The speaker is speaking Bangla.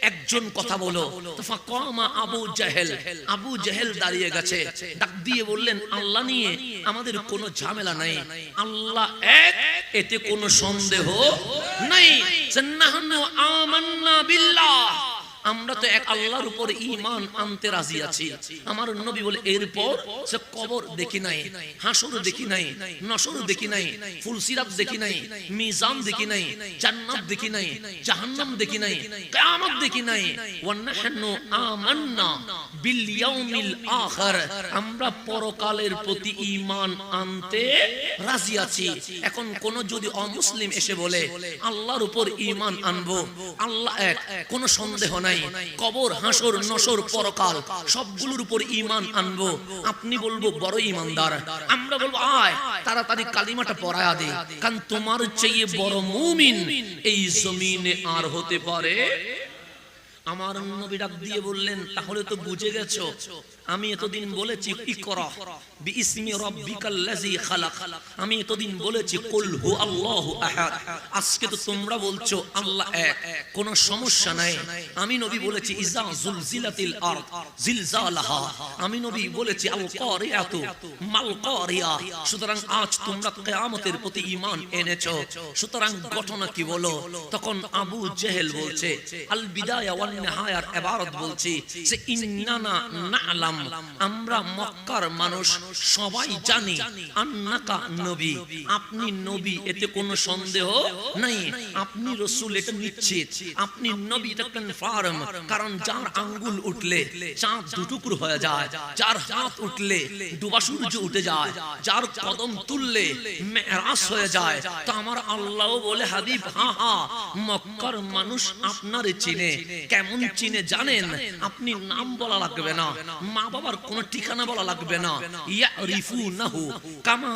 একজন কথা বলো। ফাকামা আবু জেহেল দাঁড়িয়ে গেছে, ডাক দিয়ে বললেন, আল্লাহ নিয়ে আমাদের কোনো ঝামেলা নাই, আল্লাহ এক, এতে কোনো সন্দেহ নাই। নাহনু আমান্না বিল্লাহ, আমরা তো এক আল্লাহর উপর ঈমান আনতে রাজি আছি। আমার নবী বলে, এরপর সে কবর দেখি নাই, হাসর দেখি নাই, নসর দেখি নাই, ফুলসিরাত দেখি নাই, মিজান দেখি নাই, জান্নাত দেখি নাই, জাহান্নাম দেখি নাই, কিয়ামত দেখি নাই। ওয়া নাহনু আমান্না বিল ইয়াউমিল আখির, আমরা পরকালের প্রতি ঈমান আনতে রাজি আছি। এখন কোন যদি অমুসলিম এসে বলে আল্লাহর উপর ঈমান আনবো, আল্লাহ এক, কোনো সন্দেহ নাই, কবর হাসর নসর পরকাল সবগুলোর উপর ঈমান আনবো, আপনি বলবো বড় ঈমানদার। আমরা বলবো আয় তাড়াতাড়ি কালিমাটা পড়ায়া দে, কারণ তোমার চেয়ে বড় মুমিন এই জমিনে আর হতে পারে। আমার নবী ডাক দিয়ে বললেন, তাহলে তো বুঝে গেছো, আমি এতদিন বলেছি ইকরা বিইসমি রাব্বিকাল্লাযী খালাক, আমি এতদিন বলেছি কুল হু আল্লাহু আহাদ, আজকে তো তোমরা বলছো আল্লাহ এক, কোনো সমস্যা নাই। আমি নবী বলেছি ইজা জুলজিলাতিল আরদ জিলজালাহা, আমি নবী বলেছি আল কারিয়াতু মাল কারিয়া। সুতরাং আজ তোমরা কিয়ামতের প্রতি ঈমান এনেছো, সুতরাং ঘটনা কি বলো? তখন আবু জেহেল বলছে, আল বিদায়া ওয়ান নিহায়ার ইবারত বলছি যে ইন্নানা না'লাম, আমরা মক্কার মানুষ সবাই জানি, আন্নাকা নবী, আপনি নবী, এতে কোনো সন্দেহ নাই, আপনি রাসূল, এটা নিশ্চিত, আপনি নবী, এটা কনফার্ম। কারণ যার আঙ্গুল উঠলে চাঁদ দুটুকরো হয়ে যায়, যার হাত উঠলে ডুবা সূর্য উঠে যায়, যার কদম তুললে মেরাজ হয়ে যায়। তো আমার আল্লাহ বলে, হাবিব হ্যাঁ হ্যাঁ, মক্কার মানুষ আপনারে চিনে। কেমন চিনে জানেন? আপনি নাম বলা লাগবে না, মা বাবার কোনো ঠিকানা বলা লাগবে না, ইয়ারিফুনাহু কামা